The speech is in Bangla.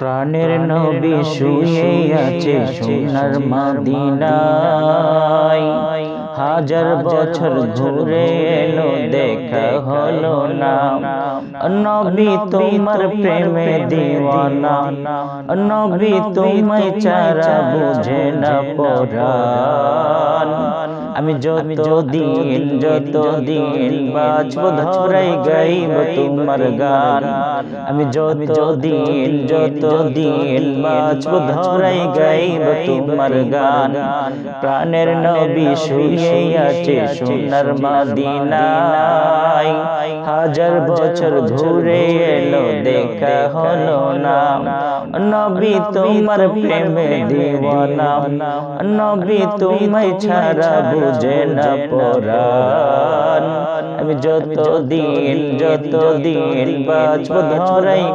প্রাণের নবী শুয়ে আছে সোনার মদিনায়, হাজার বছর ঘুরে এলো দেখা হলো না। নবী তোমার প্রেমে দিওয়ানা, নবী তোমায় ছাড়া বুঝে না পরাণ। আমি যতদিন বাঁচব ধরাই গাইব তোমার গান। আমি যতদিন বাঁচব ধরাই গাইব তোমার গান। প্রাণের নবী শুয়ে আছে সোনার মদিনায়, হাজার বছর ঘুরে এলো দেখা হলো না। নবী তোমার প্রেমে দিওয়ানা, নবী তোমায় ছাড়া বুঝে না পরাণ। আমি যতদিন বাঁচব ধরাই